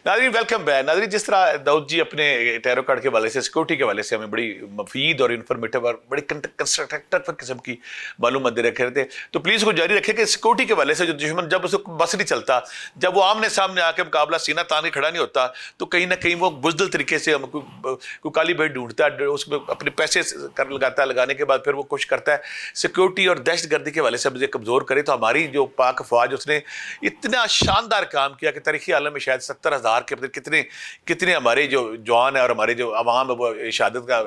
नाज़रीन welcome back. नाज़रीन, जिस तरह दाऊद जी अपने टैरो कार्ड के हवाले से, सिक्योरिटी के हवाले से हमें बड़ी मफीद और इन्फॉर्मेटिव और बड़ी कंस्ट्रक्टिव किस्म की मालूमात दे रखे थे, तो प्लीज़ को जारी रखें कि सिक्योरिटी के हवाले से जो दुश्मन जब उसको बस नहीं चलता, जब वो आमने सामने आके मुकाबला सीना तान के खड़ा नहीं होता, तो कहीं ना कहीं वो बुज़दिल तरीके से कोई काली भेड़ ढूंढता है, उसमें अपने पैसे कर लगाता है, लगाने के बाद फिर वो कोशिश करता है सिक्योरिटी और दहशत गर्दी के हवाले से मुझे कमज़ोर करे। तो हमारी जो पाक फ़ौज उसने इतना शानदार काम किया कि तारीख़ी आलम में शायद 70,000 के कितने कितने हमारे जो जवान है और हमारे जो अवाम है वो शहादत का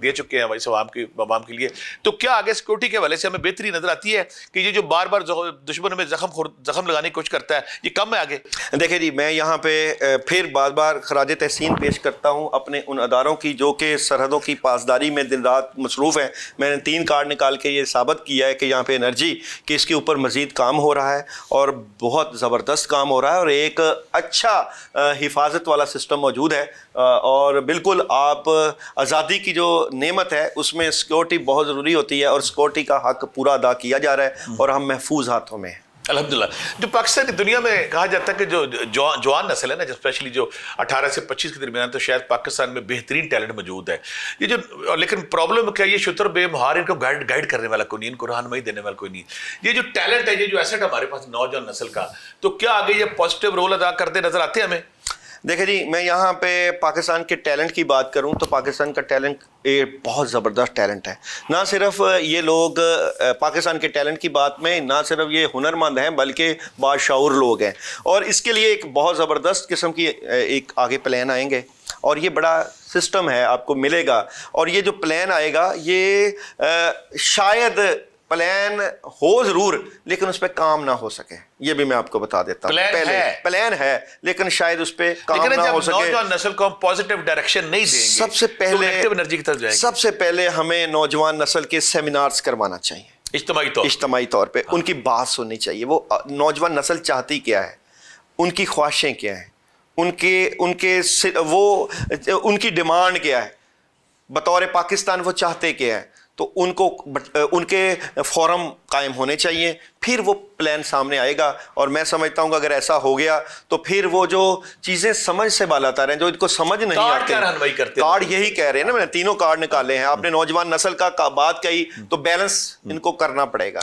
दे चुके हैं वैसे अवाम के लिए। तो क्या आगे सिक्योरिटी के हवाले से हमें बेहतरी नजर आती है कि ये जो बार बार दुश्मन में जख्म लगाने की कोशिश करता है, ये कम है आगे? देखिए जी, मैं यहाँ पे फिर बार बार खराज तहसीन पेश करता हूँ अपने उन अदारों की जो कि सरहदों की पासदारी में दिन रात मसरूफ़ हैं। मैंने 3 कार्ड निकाल के ये साबित किया है कि यहाँ पे एनर्जी कि इसके ऊपर मज़ीद काम हो रहा है और बहुत ज़बरदस्त काम हो रहा है और एक अच्छा हिफाजत वाला सिस्टम मौजूद है। और बिल्कुल आप आज़ादी की जो नेमत है उसमें सिक्योरिटी बहुत ज़रूरी होती है और सिक्योरिटी का हक़ पूरा अदा किया जा रहा है और हम महफूज हाथों में हैं अल्हम्दुलिल्लाह। जो पाकिस्तानी दुनिया में कहा जाता है कि जो जवान नस्ल है ना, स्पेशली जो 18 से 25 के दरमियान, तो शायद पाकिस्तान में बेहतरीन टैलेंट मौजूद है। ये जो लेकिन प्रॉब्लम क्या, ये शुतर बेमहार, इनको गाइड करने वाला कोई नहीं, इनको रहनुमाई देने वाला कोई नहीं। ये जो टैलेंट है, ये जो एसेट हमारे पास नौजवान नस्ल का, तो क्या आगे ये पॉजिटिव रोल अदा करते नजर आते हैं हमें? देखिए जी, मैं यहाँ पे पाकिस्तान के टैलेंट की बात करूँ तो पाकिस्तान का टैलेंट एक बहुत ज़बरदस्त टैलेंट है। ना सिर्फ ये लोग पाकिस्तान के टैलेंट की बात में ना सिर्फ ये हुनरमंद हैं बल्कि बाशऊर लोग हैं और इसके लिए एक बहुत ज़बरदस्त किस्म की एक आगे प्लान आएंगे और ये बड़ा सिस्टम है आपको मिलेगा। और ये जो प्लान आएगा ये शायद प्लान हो ज़रूर लेकिन उस पर काम ना हो सके, ये भी मैं आपको बता देता हूँ। पहले प्लान है लेकिन शायद उस पर काम ना हो सके। नौजवान नस्ल को हम पॉजिटिव डायरेक्शन नहीं देंगे, सबसे पहले एनर्जी की तरफ जाएंगे। सबसे पहले हमें नौजवान नस्ल के सेमिनार्स करवाना चाहिए, इज्तिमाई तौर पे उनकी बात सुननी चाहिए। वो नौजवान नस्ल चाहती क्या है, उनकी ख्वाहिशें क्या हैं, उनकी डिमांड क्या है, बतौर पाकिस्तान वो चाहते क्या है, तो उनके फोरम कायम होने चाहिए, फिर वो प्लान सामने आएगा। और मैं समझता हूँ कि अगर ऐसा हो गया तो फिर वो जो चीज़ें समझ से बालातर हैं, जो इनको समझ नहीं आती, कार्ड यही कह रहे हैं ना, मैंने 3 कार्ड निकाले हैं। आपने नौजवान नस्ल का बात कही तो बैलेंस इनको करना पड़ेगा।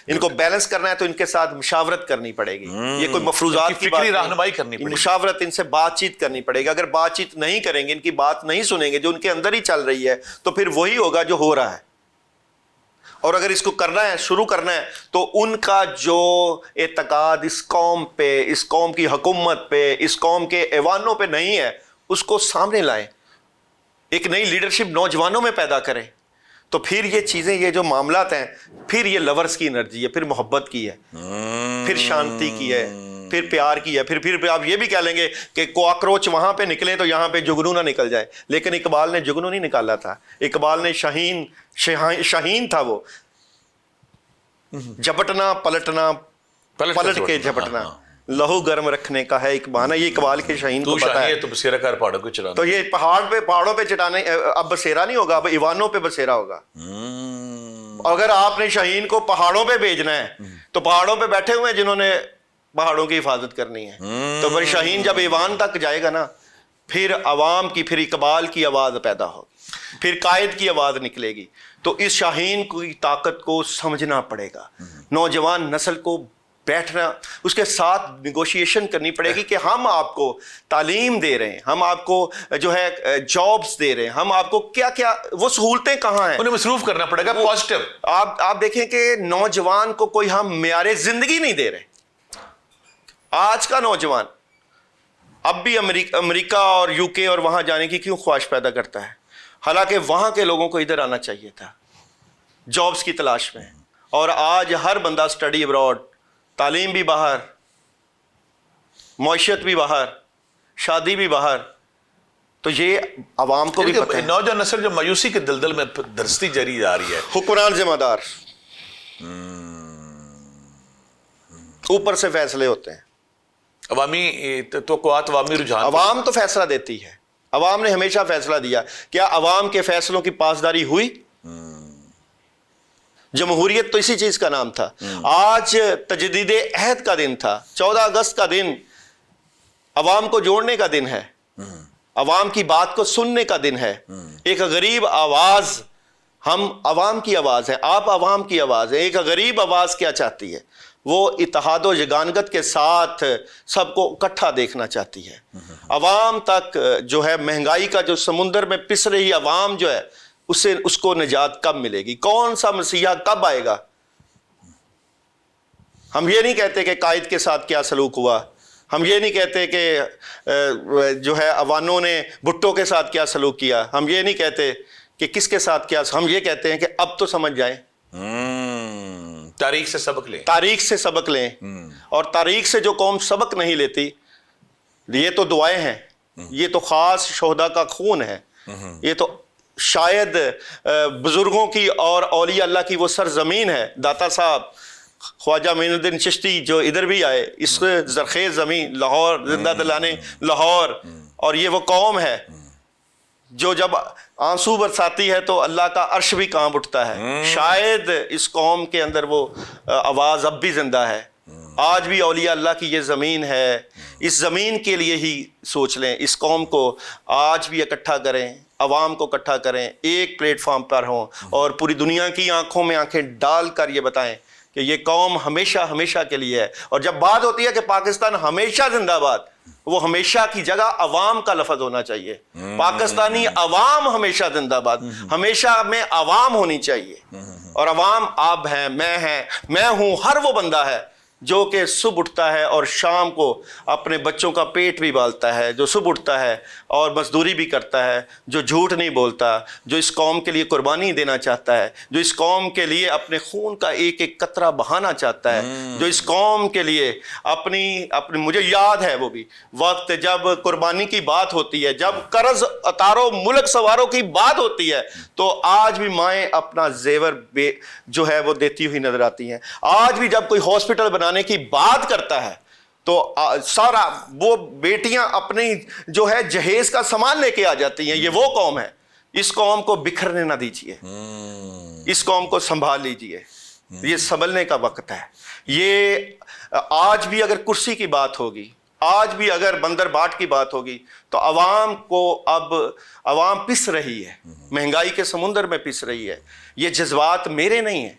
इनको बैलेंस करना है तो इनके साथ मुशावरत करनी पड़ेगी। ये कोई मफरूजात की बात रहनुमाई करनी पड़ेगी, मुशावरत, इनसे बातचीत करनी पड़ेगी। अगर बातचीत नहीं करेंगे, इनकी बात नहीं सुनेंगे, जो उनके अंदर ही चल रही है, तो फिर वही होगा जो हो रहा है। और अगर इसको करना है, शुरू करना है, तो उनका जो एतकाद इस कौम पे, इस कौम की हुकूमत पे, इस कौम के ऐवानों पे नहीं है, उसको सामने लाएं, एक नई लीडरशिप नौजवानों में पैदा करें। तो फिर ये चीज़ें, ये जो मामलात हैं, फिर ये लवर्स की एनर्जी है, फिर मोहब्बत की है, फिर शांति की है, फिर प्यार की है। फिर आप ये भी कह लेंगे कि कॉकरोच वहाँ पे निकले तो यहाँ पे जुगनू ना निकल जाए, लेकिन इकबाल ने जुगनू नहीं निकाला था। इकबाल ने शाहीन था, वो झपटना पलटना, पलट के झपटना, लहू गर्म रखने का है एक बहाना। ये इकबाल के शाहीन को पता है। तो बसेरा कर पहाड़ों को चढ़ाना, तो ये पहाड़ों पे चढ़ाने, अब बसेरा नहीं होगा, अब ईवानों पे बसेरा होगा। अगर आपने शाहीन को पहाड़ों पे भेजना है तो पहाड़ों पे बैठे हुए हैं जिन्होंने पहाड़ों की हिफाजत करनी है, तो फिर शाहीन जब ईवान तक जाएगा ना, फिर अवाम की, फिर इकबाल की आवाज़ पैदा होगी, फिर कायद की आवाज़ निकलेगी। तो इस शाहीन की ताकत को समझना पड़ेगा। नौजवान नस्ल को बैठना, उसके साथ निगोशिएशन करनी पड़ेगी कि हम आपको तालीम दे रहे हैं, हम आपको जो है जॉब्स दे रहे हैं, हम आपको क्या क्या, वो सहूलतें कहाँ हैं, उन्हें मसरूफ करना पड़ेगा पॉजिटिव। आप देखें कि नौजवान को कोई हम मेयारे जिंदगी नहीं दे रहे। आज का नौजवान अब भी अमेरिका और यूके और वहां जाने की क्यों ख्वाहिश पैदा करता है, हालांकि वहां के लोगों को इधर आना चाहिए था जॉब्स की तलाश में। और आज हर बंदा स्टडी अब्रॉड, तालीम भी बाहर, मईशत भी बाहर, शादी भी बाहर। तो ये अवाम को भी पता है। नौजवान नस्ल जो मायूसी के दलदल में दरसती जारी जा रही है, हुक्मरान जिम्मेदार, ऊपर से फैसले होते हैं, अवामी अवामी रुझान, अवाम तो फैसला देती है। अवाम ने हमेशा फैसला दिया। क्या अवाम के फैसलों की पासदारी हुई? जमहूरियत तो इसी चीज का नाम था। आज तजदीद अहद का दिन था, 14 अगस्त का दिन عوام کو جوڑنے کا دن ہے، عوام کی بات کو سننے کا دن ہے. ایک غریب آواز، ہم عوام کی آواز ہے، آپ عوام کی آواز ہے. ایک غریب آواز کیا چاہتی ہے؟ وہ اتحاد و یگانگت کے ساتھ سب کو اکٹھا دیکھنا چاہتی ہے. عوام تک جو ہے مہنگائی کا جو سمندر میں پس رہی عوام جو ہے اس کو نجات کب ملے گی؟ کون سا مسیحا کب آئے گا؟ ہم یہ نہیں کہتے کہ قائد کے ساتھ کیا سلوک ہوا، ہم یہ نہیں کہتے کہ جو ہے عوانوں نے بھٹو کے ساتھ کیا سلوک کیا، ہم یہ نہیں کہتے کہ کس کے ساتھ کیا، ہم یہ کہتے ہیں کہ اب تو سمجھ جائیں، تاریخ سے سبق لیں، تاریخ سے سبق لیں. اور تاریخ سے جو قوم سبق نہیں لیتی، یہ تو دعائیں ہیں، یہ تو خاص شہداء کا خون ہے، یہ تو شاید بزرگوں کی اور اولیاء اللہ کی وہ سرزمین ہے. داتا صاحب خواجہ معین الدین چشتی جو ادھر بھی آئے، اس زرخیز زمین لاہور، زندہ دلانے لاہور، اور یہ وہ قوم ہے جو جب آنسو برساتی ہے تو اللہ کا عرش بھی کانپ اٹھتا ہے. شاید اس قوم کے اندر وہ آواز اب بھی زندہ ہے. آج بھی اولیاء اللہ کی یہ زمین ہے، اس زمین کے لیے ہی سوچ لیں. اس قوم کو آج بھی اکٹھا کریں، عوام کو اکٹھا کریں، ایک پلیٹ فارم پر ہوں اور پوری دنیا کی آنکھوں میں آنکھیں ڈال کر یہ بتائیں کہ یہ قوم ہمیشہ ہمیشہ کے لیے ہے. اور جب بات ہوتی ہے کہ پاکستان ہمیشہ زندہ باد، وہ ہمیشہ کی جگہ عوام کا لفظ ہونا چاہیے. پاکستانی عوام ہمیشہ زندہ باد، ہمیشہ میں عوام ہونی چاہیے. اور عوام آپ ہیں، میں ہوں، ہر وہ بندہ ہے جو کہ صبح اٹھتا ہے اور شام کو اپنے بچوں کا پیٹ بھی پالتا ہے، جو صبح اٹھتا ہے اور مزدوری بھی کرتا ہے، جو جھوٹ نہیں بولتا، جو اس قوم کے لیے قربانی دینا چاہتا ہے، جو اس قوم کے لیے اپنے خون کا ایک ایک قطرہ بہانا چاہتا ہے، جو اس قوم کے لیے اپنی مجھے یاد ہے وہ بھی وقت جب قربانی کی بات ہوتی ہے، جب قرض اتارو ملک سواروں کی بات ہوتی ہے، تو آج بھی مائیں اپنا زیور جو ہے وہ دیتی ہوئی نظر آتی ہیں. آج بھی جب کوئی ہاسپٹل بنانے کی بات کرتا ہے تو سارا وہ بیٹیاں اپنی جو ہے جہیز کا سامان لے کے آ جاتی ہیں. یہ وہ قوم ہے. اس قوم کو بکھرنے نہ دیجیے، اس قوم کو سنبھال لیجیے. یہ سنبھلنے کا وقت ہے. یہ آج بھی اگر کرسی کی بات ہوگی، آج بھی اگر بندر باٹ کی بات ہوگی، تو عوام کو اب عوام پس رہی ہے، مہنگائی کے سمندر میں پس رہی ہے. یہ جذبات میرے نہیں ہیں،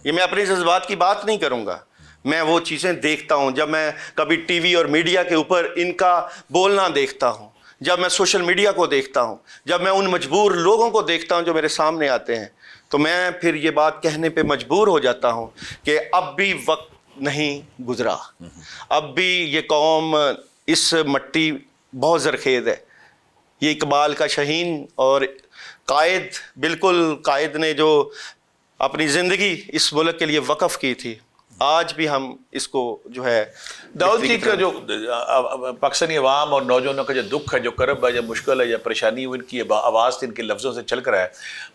یہ میں اپنے جذبات کی بات نہیں کروں گا. میں وہ چیزیں دیکھتا ہوں جب میں کبھی ٹی وی اور میڈیا کے اوپر ان کا بولنا دیکھتا ہوں، جب میں سوشل میڈیا کو دیکھتا ہوں، جب میں ان مجبور لوگوں کو دیکھتا ہوں جو میرے سامنے آتے ہیں، تو میں پھر یہ بات کہنے پہ مجبور ہو جاتا ہوں کہ اب بھی وقت نہیں گزرا. اب بھی یہ قوم، اس مٹی بہت زرخیز ہے. یہ اقبال کا شاہین اور قائد، بالکل قائد نے جو اپنی زندگی اس ملک کے لیے وقف کی تھی، آج بھی ہم اس کو جو ہے داؤد جی کا جو پاکستانی عوام اور نوجوانوں کا جو دکھ ہے، جو کرب ہے، جو مشکل ہے، یا پریشانی، وہ ان کی آواز ان کے لفظوں سے چل کر ہے،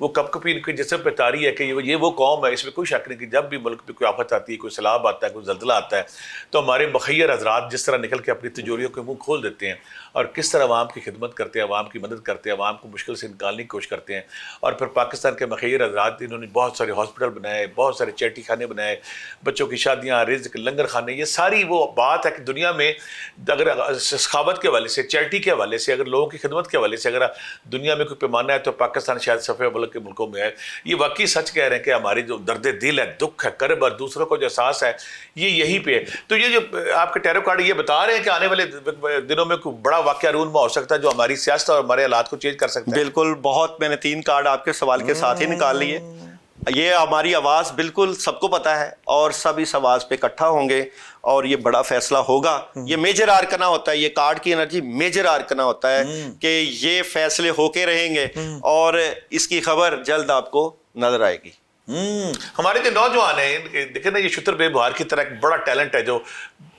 وہ کب کبھی ان کے جسم پہ طاری ہے کہ یہ وہ قوم ہے. اس میں کوئی شک نہیں کہ جب بھی ملک پہ کوئی آفت آتی ہے، کوئی سیلاب آتا ہے، کوئی زلزلہ آتا ہے، تو ہمارے مخیر حضرات جس طرح نکل کے اپنی تجوریوں کے منہ کھول دیتے ہیں اور کس طرح عوام کی خدمت کرتے ہیں، عوام کی مدد کرتے ہیں، عوام کو مشکل سے نکالنے کی کوشش کرتے ہیں. اور پھر پاکستان کے مخیر حضرات، انہوں نے بہت سارے ہاسپٹل بنائے، بہت سارے چیٹی خانے بنائے، بچوں کی شادیاں، رزق، لنگر خانے. یہ ساری وہ بات ہے کہ دنیا میں اگر سخاوت کے حوالے سے، چیریٹی کے حوالے سے، اگر لوگوں کی خدمت کے حوالے سے اگر دنیا میں کوئی پیمانہ ہے تو پاکستان شاید صفحے اول کے ملکوں میں ہے. یہ واقعی سچ کہہ رہے ہیں کہ ہماری جو درد دل ہے، دکھ ہے، کرب اور دوسروں کو جو احساس ہے، یہ یہیں پہ ہے. تو یہ جو آپ کے ٹیرو کارڈ یہ بتا رہے ہیں کہ آنے والے دنوں میں کوئی بڑا واقعہ رونما ہو سکتا ہے جو ہماری سیاست اور ہمارے حالات کو چینج کر سکتا ہے. بالکل. بہت میں نے 3 کارڈ آپ کے سوال کے ساتھ ہی نکال لیے. یہ ہماری آواز بالکل سب کو پتہ ہے اور سب اس آواز پہ اکٹھا ہوں گے اور یہ بڑا فیصلہ ہوگا. یہ میجر آرکنا ہوتا ہے، یہ کارڈ کی انرجی میجر آرکنا ہوتا ہے کہ یہ فیصلے ہو کے رہیں گے اور اس کی خبر جلد آپ کو نظر آئے گی. ہمارے جو نوجوان ہیں، دیکھیں نا، یہ شتر بے بہار کی طرح ایک بڑا ٹیلنٹ ہے جو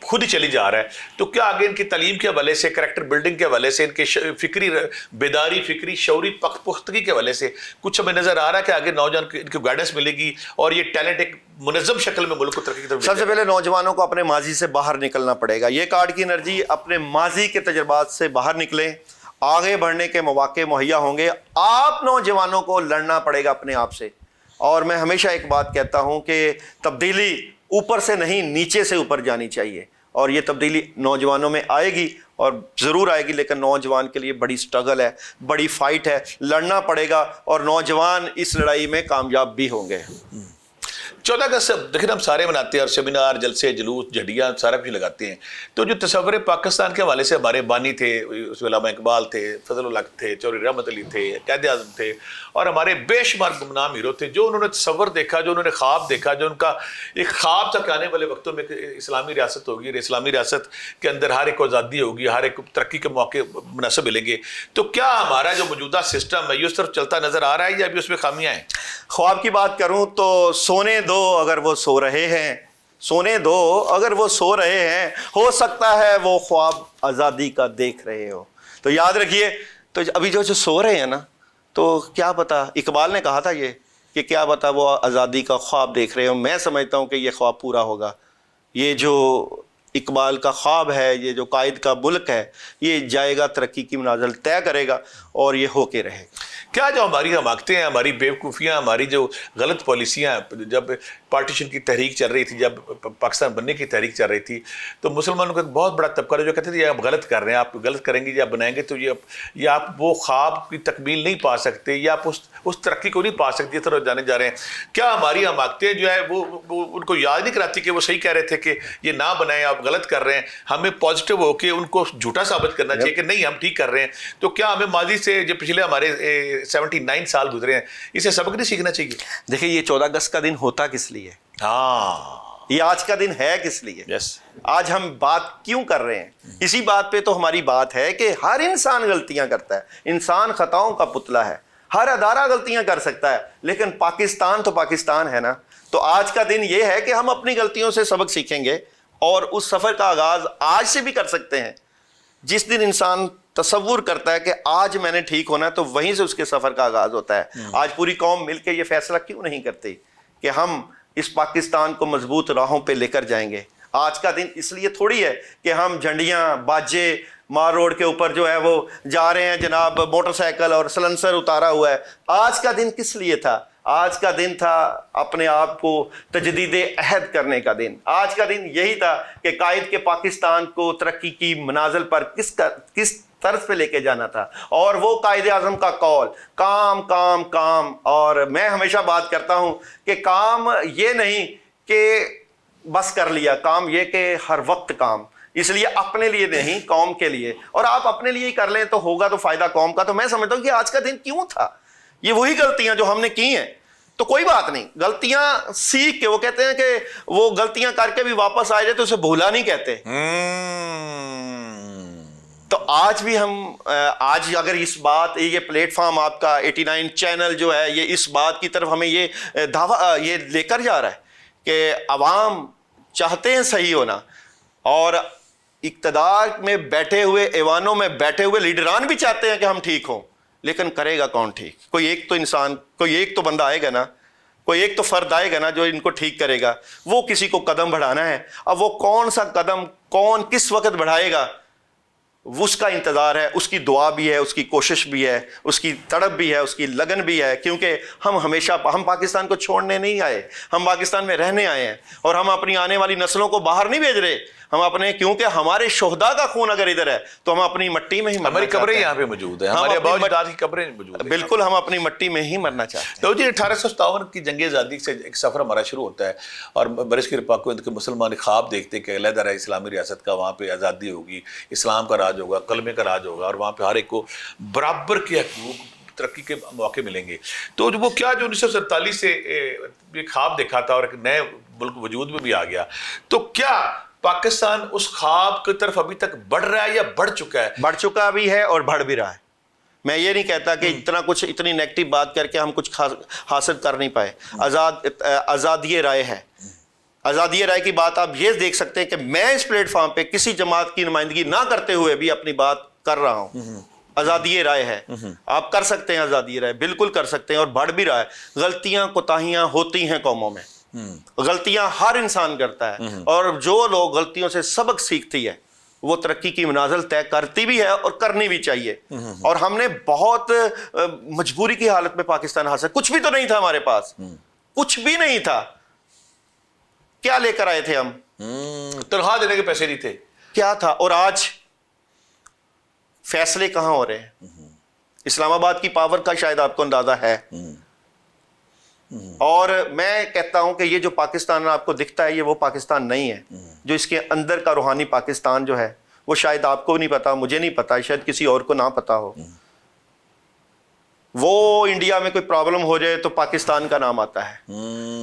خود ہی چلی جا رہا ہے. تو کیا آگے ان کی تعلیم کے حوالے سے، کریکٹر بلڈنگ کے حوالے سے، ان کے فکری بیداری، فکری شعوری پختگی کے حوالے سے کچھ ہمیں نظر آ رہا ہے کہ آگے نوجوان ان کو گائیڈنس ملے گی اور یہ ٹیلنٹ ایک منظم شکل میں ملک کو ترقی کی طرف؟ سب سے پہلے نوجوانوں کو اپنے ماضی سے باہر نکلنا پڑے گا. یہ کارڈ کی انرجی، اپنے ماضی کے تجربات سے باہر نکلیں، آگے بڑھنے کے مواقع مہیا ہوں گے. آپ نوجوانوں کو لڑنا پڑے گا اپنے آپ سے. اور میں ہمیشہ ایک بات کہتا ہوں کہ تبدیلی اوپر سے نہیں، نیچے سے اوپر جانی چاہیے، اور یہ تبدیلی نوجوانوں میں آئے گی اور ضرور آئے گی، لیکن نوجوان کے لیے بڑی سٹرگل ہے، بڑی فائٹ ہے، لڑنا پڑے گا، اور نوجوان اس لڑائی میں کامیاب بھی ہوں گے۔ 14 اگست دیکھیں ہم سارے مناتے ہیں، اور سیمینار، جلسے، جلوس، جھنڈیاں سارا کچھ لگاتے ہیں، تو جو تصور پاکستان کے حوالے سے ہمارے بانی تھے، اس میں علامہ اقبال تھے، فضل الحق تھے، چودھری رحمت علی تھے، قائد اعظم تھے، اور ہمارے بے شمار گمنام ہیرو تھے، جو انہوں نے تصور دیکھا، جو انہوں نے خواب دیکھا، جو ان کا ایک خواب تھا کہ آنے والے وقتوں میں اسلامی ریاست ہوگی، اور اسلامی ریاست کے اندر ہر ایک کو آزادی ہوگی، ہر ایک ترقی کے موقع مناسب ملیں گے، تو کیا ہمارا جو موجودہ سسٹم ہے یہ اس طرف چلتا نظر آ رہا ہے یا ابھی اس میں خامیاں ہیں؟ خواب کی بات کروں تو سونے دو اگر وہ سو رہے ہیں، سونے دو اگر وہ سو رہے ہیں، ہو سکتا ہے وہ خواب آزادی کا دیکھ رہے ہو۔ تو یاد رکھیے، تو ابھی جو سو رہے ہیں نا، تو کیا پتا، اقبال نے کہا تھا یہ کہ کیا پتا وہ آزادی کا خواب دیکھ رہے ہو۔ میں سمجھتا ہوں کہ یہ خواب پورا ہوگا۔ یہ جو اقبال کا خواب ہے، یہ جو قائد کا ملک ہے، یہ جائے گا، ترقی کی منازل طے کرے گا، اور یہ ہو کے رہے گا۔ کیا جو ہماری حماقتیں ہیں، ہماری بیوقوفیاں، ہماری جو غلط پالیسیاں، جب پارٹیشن کی تحریک چل رہی تھی، جب پاکستان بننے کی تحریک چل رہی تھی، تو مسلمانوں کا ایک بہت بڑا طبقہ جو کہتے تھے یہ آپ غلط کر رہے ہیں، آپ غلط کریں گے یا بنائیں گے تو یہ آپ وہ خواب کی تکمیل نہیں پا سکتے، یا آپ اس ترقی کو نہیں پا سکتے اس طرح جانے جا رہے ہیں۔ کیا ہماری حماقتیں جو ہے وہ ان کو یاد نہیں کراتی کہ وہ صحیح کہہ رہے تھے کہ یہ نہ بنائیں، آپ غلط کر رہے ہیں؟ ہمیں پازیٹیو ہو کے ان کو جھوٹا ثابت کرنا چاہیے کہ نہیں ہم ٹھیک کر رہے ہیں۔ تو کیا ہمیں ماضی سے جو پچھلے ہمارے 79 سال گزرے ہیں، اسے سبق نہیں سیکھنا چاہیے؟ دیکھیں، یہ 14 اگست کا دن ہوتا کس لیے؟ یہ آج کا دن ہے کس لیے؟ آج ہم بات کیوں کر رہے ہیں؟ اسی بات پہ تو ہماری بات ہے کہ ہر انسان غلطیاں کرتا ہے، انسان خطاؤں کا پتلا ہے، ہر ادارہ غلطیاں کر سکتا ہے، لیکن پاکستان تو پاکستان ہے نا۔ تو آج کا دن یہ ہے کہ ہم اپنی غلطیوں سے سبق سیکھیں گے، اور اس سفر کا آغاز آج سے بھی کر سکتے ہیں۔ جس دن انسان تصور کرتا ہے کہ آج میں نے ٹھیک ہونا ہے، تو وہیں سے اس کے سفر کا آغاز ہوتا ہے۔ آج پوری قوم مل کے یہ فیصلہ کیوں نہیں کرتی کہ ہم اس پاکستان کو مضبوط راہوں پہ لے کر جائیں گے؟ آج کا دن اس لیے تھوڑی ہے کہ ہم جھنڈیاں، باجے، مار روڈ کے اوپر جو ہے وہ جا رہے ہیں جناب، موٹر سائیکل اور سلنسر اتارا ہوا ہے۔ آج کا دن کس لیے تھا؟ آج کا دن تھا اپنے آپ کو تجدید عہد کرنے کا دن۔ آج کا دن یہی تھا کہ قائد کے پاکستان کو ترقی کی منازل پر کس طرز پہ لے کے جانا تھا، اور وہ قائد اعظم کا قول کام کام کام۔ اور میں ہمیشہ بات کرتا ہوں کہ کام یہ نہیں کہ بس کر لیا، کام یہ کہ ہر وقت کام، اس لیے اپنے لیے نہیں، قوم کے لیے، اور آپ اپنے لیے ہی کر لیں تو ہوگا تو فائدہ قوم کا۔ تو میں سمجھتا ہوں کہ آج کا دن کیوں تھا؟ یہ وہی غلطیاں جو ہم نے کی ہیں، تو کوئی بات نہیں، غلطیاں سیکھ کے، وہ کہتے ہیں کہ وہ غلطیاں کر کے بھی واپس آ جائے تو اسے بھولا نہیں کہتے۔ تو آج بھی ہم آج اگر اس بات، یہ پلیٹ فارم آپ کا 89 چینل جو ہے، یہ اس بات کی طرف ہمیں یہ دعویٰ یہ لے کر جا رہا ہے کہ عوام چاہتے ہیں صحیح ہونا، اور اقتدار میں بیٹھے ہوئے، ایوانوں میں بیٹھے ہوئے لیڈران بھی چاہتے ہیں کہ ہم ٹھیک ہوں، لیکن کرے گا کون ٹھیک؟ کوئی ایک تو انسان، کوئی ایک تو بندہ آئے گا نا، کوئی ایک تو فرد آئے گا نا جو ان کو ٹھیک کرے گا۔ وہ کسی کو قدم بڑھانا ہے، اب وہ کون سا قدم کون کس وقت بڑھائے گا، اس کا انتظار ہے، اس کی دعا بھی ہے، اس کی کوشش بھی ہے، اس کی تڑپ بھی ہے، اس کی لگن بھی ہے، کیونکہ ہم پاکستان کو چھوڑنے نہیں آئے، ہم پاکستان میں رہنے آئے ہیں، اور ہم اپنی آنے والی نسلوں کو باہر نہیں بھیج رہے، ہم اپنے، کیونکہ ہمارے شہداء کا خون اگر ادھر ہے تو ہم اپنی مٹی میں ہی مرنا ہماری چاہتے قبریں ہیں۔ یہاں پہ موجود ہیں، ہمارے آباء و اجداد کی قبریں موجود ہیں، بالکل ہم اپنی مٹی میں ہی مرنا چاہتے ہیں۔ تو جی 1857 کی جنگ آزادی سے ایک سفر ہمارا شروع ہوتا ہے، اور برصغیر پاک و ہند کے مسلمان خواب دیکھتے ہیں کہ علیحدہ رہے اسلامی ریاست کا، وہاں پہ آزادی ہوگی، اسلام کا راج ہوگا، کلمے کا راج ہوگا، اور وہاں پہ ہر ایک کو برابر کے حقوق، ترقی کے موقع ملیں گے۔ تو وہ کیا جو 1947 سے ایک خواب دیکھا تھا اور ایک نئے ملک وجود میں بھی آ گیا، تو کیا پاکستان اس خواب کی طرف ابھی تک بڑھ رہا ہے یا بڑھ چکا ہے؟ بڑھ چکا بھی ہے اور بڑھ بھی رہا ہے۔ میں یہ نہیں کہتا کہ اتنی نیگیٹو بات کر کے ہم کچھ حاصل کر نہیں پائے۔ آزادی رائے ہے، آزادی رائے کی بات آپ یہ دیکھ سکتے ہیں کہ میں اس پلیٹ فارم پہ کسی جماعت کی نمائندگی نہ کرتے ہوئے بھی اپنی بات کر رہا ہوں۔ آزادی رائے ہے، آپ کر سکتے ہیں آزادی رائے، بالکل کر سکتے ہیں، اور بڑھ بھی رہا ہے۔ غلطیاں کوتاہیاں ہوتی ہیں قوموں میں، غلطیاں ہر انسان کرتا ہے، اور جو لوگ غلطیوں سے سبق سیکھتی ہے وہ ترقی کی منازل طے کرتی بھی ہے اور کرنی بھی چاہیے۔ اور ہم نے بہت مجبوری کی حالت میں پاکستان حاصل، کچھ بھی تو نہیں تھا ہمارے پاس، کچھ بھی نہیں تھا، کیا لے کر آئے تھے ہم؟ تنخواہ دینے کے پیسے نہیں تھے، کیا تھا؟ اور آج फैसले कहाँ हो रहे हैं? इस्लामाबाद की पावर का शायद आपको अंदाजा है। और मैं कहता हूं कि ये जो पाकिस्तान आपको दिखता है, ये वो पाकिस्तान नहीं है। जो इसके अंदर का रूहानी पाकिस्तान जो है, वो शायद आपको नहीं पता, मुझे नहीं पता, शायद किसी और को ना पता हो। वो इंडिया में कोई प्रॉब्लम हो जाए तो पाकिस्तान का नाम आता है,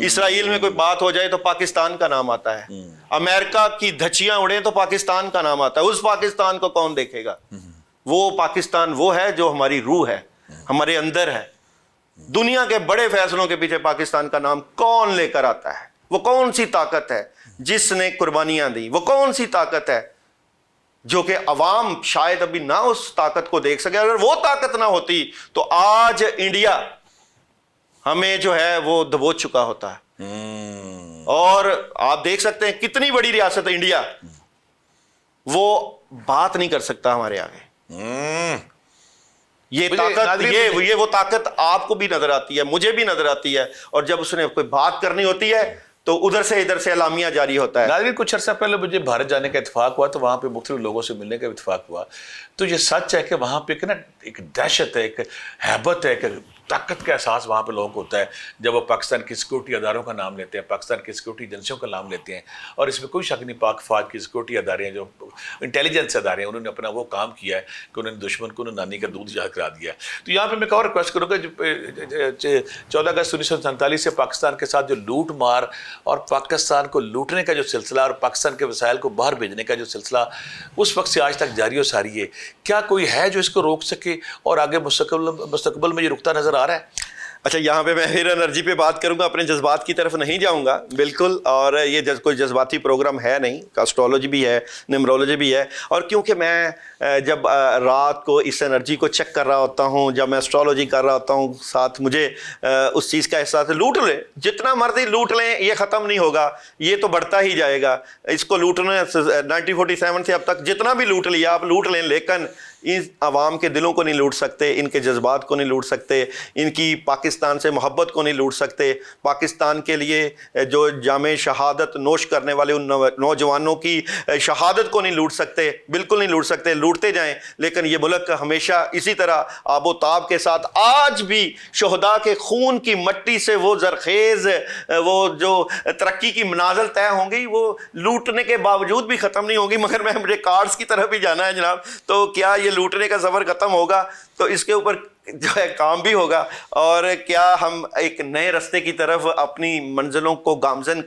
इसराइल में कोई बात हो जाए तो पाकिस्तान का नाम आता है, अमेरिका की धज्जियां उड़े तो पाकिस्तान का नाम आता है। उस पाकिस्तान को कौन देखेगा? वो पाकिस्तान वो है जो हमारी रूह है, हमारे अंदर है। दुनिया के बड़े फैसलों के पीछे पाकिस्तान का नाम कौन लेकर आता है? वो कौन सी ताकत है जिसने कुर्बानियां दी? वो कौन सी ताकत है जो कि अवाम शायद अभी ना उस ताकत को देख सके? अगर वो ताकत ना होती तो आज इंडिया हमें जो है वो दबोच चुका होता है। और आप देख सकते हैं कितनी बड़ी रियासत है इंडिया, वो बात नहीं कर सकता हमारे आगे। ये ताकत, ये वो ताकत आपको भी नजर आती है, मुझे भी नजर आती है। और जब उसने कोई बात करनी होती है तो उधर से इधर से एलामिया जारी होता है। नाज़रीन, कुछ अर्सा पहले मुझे भारत जाने का इत्तेफाक हुआ, तो वहाँ पे मुख्तलिफ लोगों से मिलने का इत्तेफाक हुआ। तो ये सच है कि वहाँ पे एक दहशत है, एक हैबत है, एक ताकत का एहसास वहाँ पे लोगों को होता है जब वो पाकिस्तान की सिक्योरिटी अदारों का नाम लेते हैं, पाकिस्तान की सिक्योरिटी एजेंसियों का नाम लेते हैं। और इसमें कोई शक नहीं, पाक फौज की सिक्योरिटी अदारे हैं, जो इंटेलिजेंस अदारे हैं, उन्होंने अपना वो काम किया है कि उन्होंने दुश्मन को नानी का दूध याद करा दिया। तो यहाँ पर मैं एक और रिक्वेस्ट करूँगा, 14 अगस्त 1947 से पाकिस्तान के साथ जो लूट मार और पाकिस्तान को लूटने का जो सिलसिला और पाकिस्तान के वसाइल को बाहर भेजने का जो सिलसिला उस वक्त से आज तक जारी और सारी है, क्या कोई है जो इसको रोक सके और आगे मुस्तकबिल में ये रुकता नजर आ रहा है? अच्छा, यहाँ पे मैं फिर एनर्जी पे बात करूंगा, अपने जज्बात की तरफ नहीं जाऊंगा बिल्कुल। और ये कोई जज्बाती प्रोग्राम है नहीं, एस्ट्रोलॉजी भी है, न्यूमरोलॉजी भी है। और क्योंकि मैं जब रात को इस एनर्जी को चेक कर रहा होता हूँ, जब मैं एस्ट्रोलॉजी कर रहा होता हूँ, साथ मुझे उस चीज़ का एहसास है। लूट लें, जितना मर्जी लूट लें, ये ख़त्म नहीं होगा, ये तो बढ़ता ही जाएगा। इसको लूटने 1947 से अब तक जितना भी लूट लिया आप लूट लें, लेकिन इन आवाम के दिलों को नहीं लूट सकते, इनके जज्बात को नहीं लूट सकते, इनकी पाकिस्तान से मोहब्बत को नहीं लूट सकते, पाकिस्तान के लिए जो जामे शहादत नोश करने वाले उन नौजवानों की शहादत को नहीं लूट सकते, बिल्कुल नहीं लूट सकते। लूटते जाएं, लेकिन ये मुल्क हमेशा इसी तरह आबोताब के साथ, आज भी शहदा के खून की मट्टी से वो जरखेज़, वो जो तरक्की की मनाजिल तय होंगी, वो लूटने के बावजूद भी ख़त्म नहीं होंगी। मगर मुझे कार्ड्स की तरफ भी जाना है जनाब। तो क्या ये लूटने का सफ़र ख़त्म होगा तो इसके ऊपर जो है काम भी होगा, और क्या हम एक नए रास्ते की तरफ अपनी मंजिलों को गामजन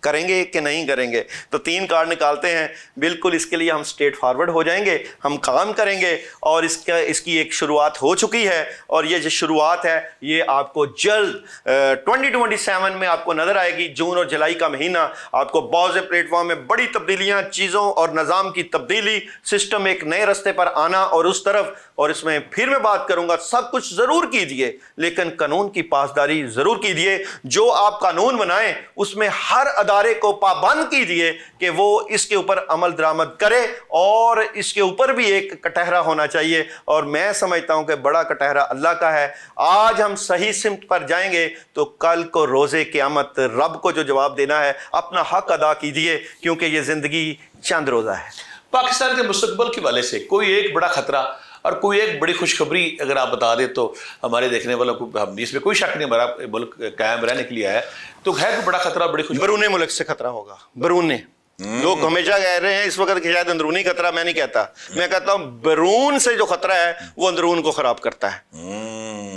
करेंगे कि नहीं करेंगे? तो 3 कार्ड निकालते हैं, बिल्कुल इसके लिए हम स्ट्रेट फॉरवर्ड हो जाएंगे, हम काम करेंगे। और इसकी एक शुरुआत हो चुकी है, और ये जो शुरुआत है ये आपको जल्द 2027 में आपको नज़र आएगी। जून और जुलाई का महीना आपको बहुत से प्लेटफॉर्म में बड़ी तब्दीलियाँ, चीज़ों और निज़ाम की तब्दीली, सिस्टम एक नए रास्ते पर आना और उस तरफ। और इसमें फिर मैं बात करूंगा, सब कुछ ज़रूर कीजिए लेकिन कानून की पासदारी ज़रूर कीजिए। जो आप कानून बनाएं उसमें हर अदारे को पाबंद कीजिए कि वो इसके ऊपर अमल दरामद करे, और इसके ऊपर भी एक कटहरा होना चाहिए। और मैं समझता हूं कि बड़ा कटहरा अल्लाह का है। आज हम सही सिमत पर जाएंगे तो कल को रोज़े क़यामत रब को जो जवाब देना है, अपना हक अदा कीजिए, क्योंकि ये ज़िंदगी चंद रोज़ा है। पाकिस्तान के मुस्तकबिल के हवाले से कोई एक बड़ा खतरा और कोई एक बड़ी खुशखबरी अगर आप बता दें तो हमारे देखने वालों को, हम इसमें कोई शक नहीं, हमारा मुल्क कायम रहने के लिए है, तो है कोई बड़ा खतरा, बड़ी खुशखबरी? बरूने मुल्क से खतरा होगा। बरूने लोग हमेशा कह रहे हैं इस वक्त कि शायद अंदरूनी खतरा, मैं नहीं कहता। मैं कहता हूं बैरून से जो खतरा है वो अंदरून को खराब करता है।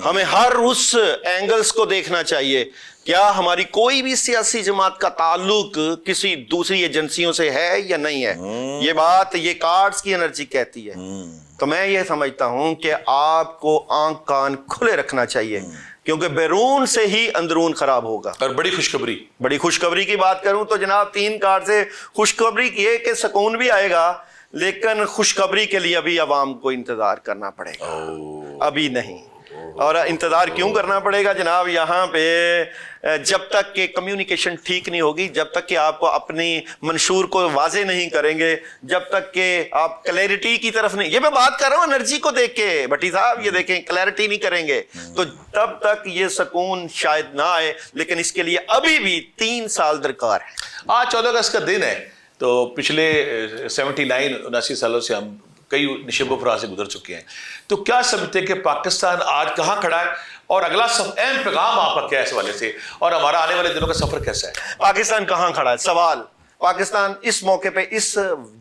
हमें हर उस एंगल्स को देखना चाहिए। क्या हमारी कोई भी सियासी जमात का ताल्लुक किसी दूसरी एजेंसियों से है या नहीं है? ये बात, ये कार्ड्स की एनर्जी कहती है। तो मैं ये समझता हूं कि आपको आंख कान खुले रखना चाहिए, क्योंकि बैरून से ही अंदरून खराब होगा। और बड़ी खुशखबरी की बात करूं तो जनाब 3 कार्ड से खुशखबरी ये कि सुकून भी आएगा, लेकिन खुशखबरी के लिए अभी अवाम को इंतजार करना पड़ेगा, अभी नहीं। और इंतज़ार क्यों करना पड़ेगा जनाब? यहाँ पे जब तक कि कम्युनिकेशन ठीक नहीं होगी, जब तक कि आप अपनी मंशूर को वाजे नहीं करेंगे, जब तक कि आप क्लैरिटी की तरफ नहीं, ये मैं बात कर रहा हूँ एनर्जी को देख के भट्टी साहब, ये देखें, क्लैरिटी नहीं करेंगे तो तब तक ये सुकून शायद ना आए। लेकिन इसके लिए अभी भी 3 साल दरकार है। आज 14 अगस्त का दिन है, तो पिछले 79 79 सालों से हम कई निशब फराज से गुजर चुके हैं। तो क्या समझते हैं कि पाकिस्तान आज कहाँ खड़ा है और अगला अहम पैगाम आपका क्या है इस हवाले से, और हमारा आने वाले दिनों का सफर कैसा है? पाकिस्तान कहाँ खड़ा है? सवाल, पाकिस्तान इस मौके पे इस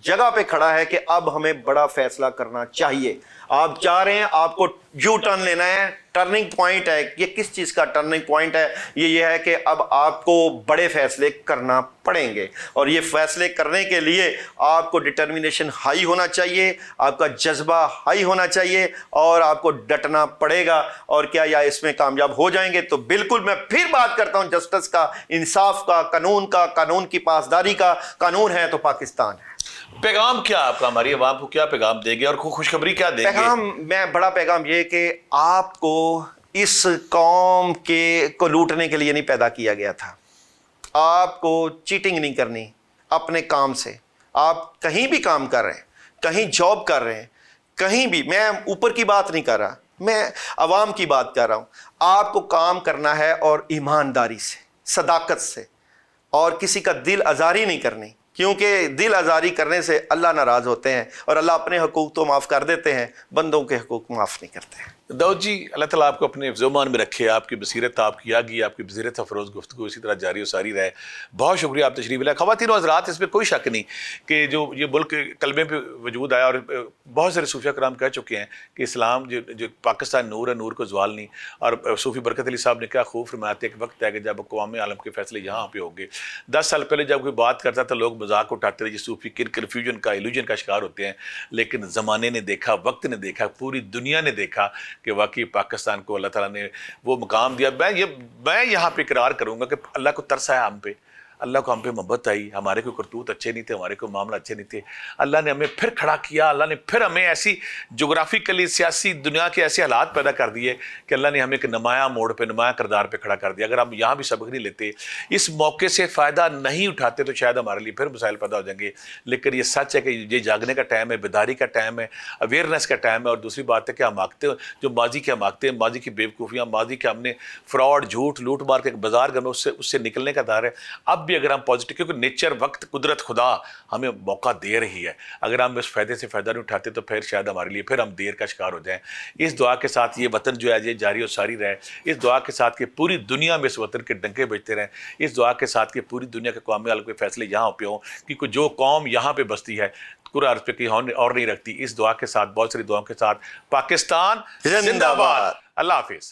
जगह पे खड़ा है कि अब हमें बड़ा फैसला करना चाहिए। आप चाह रहे हैं, आपको यू टर्न लेना है, टर्निंग पॉइंट है। ये किस चीज़ का टर्निंग पॉइंट है? ये है कि अब आपको बड़े फैसले करना पड़ेंगे, और ये फैसले करने के लिए आपको डिटर्मिनेशन हाई होना चाहिए, आपका जज्बा हाई होना चाहिए, और आपको डटना पड़ेगा। और क्या या इसमें कामयाब हो जाएंगे तो बिल्कुल, मैं फिर बात करता हूं जस्टिस का, इंसाफ का, कानून की पासदारी का। कानून है तो पाकिस्तान है। पैगाम क्या आपका हमारी आवाम को क्या पैगाम देंगे और खुशखबरी क्या देंगे? पैगाम, मैं बड़ा पैगाम ये कि आपको इस कौम को लूटने के लिए नहीं पैदा किया गया था। आपको चीटिंग नहीं करनी अपने काम से। आप कहीं भी काम कर रहे हैं, कहीं जॉब कर रहे हैं, कहीं भी, मैं ऊपर की बात नहीं कर रहा, मैं अवाम की बात कर रहा हूं। आपको काम करना है और ईमानदारी से, सदाकत से, और किसी का दिल आज़ारी नहीं करनी, क्योंकि दिल आज़ारी करने से अल्लाह नाराज़ होते हैं, और अल्लाह अपने हुकूक तो माफ़ कर देते हैं, बंदों के हुकूक माफ़ नहीं करते हैं। दाऊद जी, अल्लाह ताला आपको अपने ज़ुबान में रखे, आपकी बसीरत आपकी आगी, आपकी बसीरत अफरोज़ गुफ्तगू इसी तरह जारी और सारी रहे। बहुत शुक्रिया आप तशरीफ़ लाए। ख़वातीन और हज़रात, इसमें कोई शक नहीं कि जो ये मुल्क कलमे पे वजूद आया, और बहुत सारे सूफिया कराम कह चुके हैं कि इस्लाम जो पाकिस्तान नूर है, नूर को ज़वाल नहीं। और सूफ़ी बरकत अली साहब ने क्या खूब फरमाया, एक वक्त है कि जब अक़वाम आलम के फैसले यहाँ पे होंगे। 10 साल पहले जब कोई बात करता था लोग मजाक उठाते थे, सूफी कन्फ्यूजन का, इल्यूजन का शिकार होते हैं। लेकिन ज़माने ने देखा, वक्त ने देखा, पूरी दुनिया ने देखा कि वाकई पाकिस्तान को अल्लाह ताला ने वो मुकाम दिया। मैं यहाँ पे इकरार करूँगा कि अल्लाह को तरस आया हम पे, अल्लाह को हम पे मोहब्बत आई। हमारे कोई करतूत अच्छे नहीं थे, हमारे कोई मामला अच्छे नहीं थे, अल्लाह ने हमें फिर खड़ा किया। अल्लाह ने फिर हमें ऐसी जोग्राफिकली सियासी दुनिया के ऐसे हालात पैदा कर दिए कि अल्लाह ने हमें एक नुमाया मोड़ पे, नुमाया किरदार पे खड़ा कर दिया। अगर हम यहाँ भी सबक नहीं लेते, इस मौके से फ़ायदा नहीं उठाते, तो शायद हमारे लिए फिर मसाइल पैदा हो जाएंगे। लेकिन ये सच है कि ये जागने का टाइम है, बेदारी का टाइम है, अवेयरनेस का टाइम है। और दूसरी बात है कि हम आखते जो माजी के हम आखते हैं, माजी की बेवकूफ़ियाँ, माजी के हमने फ्रॉड, झूठ, लूट मार के एक बाजार गए, उससे निकलने का दार है। अब भी अगर हम पॉजिटिव, क्योंकि नेचर, वक्त, कुदरत, खुदा हमें मौका दे रही है, अगर हम इस फ़ायदे से फ़ायदा नहीं उठाते तो फिर शायद हमारे लिए फिर हम देर का शिकार हो जाएं। इस दुआ के साथ ये वतन जो है ये जारी और सारी रहे। इस दुआ के साथ कि पूरी दुनिया में इस वतन के डंके बजते रहें। इस दुआ के साथ कि पूरी दुनिया के कौमी आलम के फैसले यहाँ पे हों, क्योंकि जो कौम यहाँ पे बसती है पूरा अर्ज़ पे कहीं और नहीं रखती। इस दुआ के साथ, बहुत सारी दुआओं के साथ, पाकिस्तान जिंदाबाद। अल्लाह हाफिज़।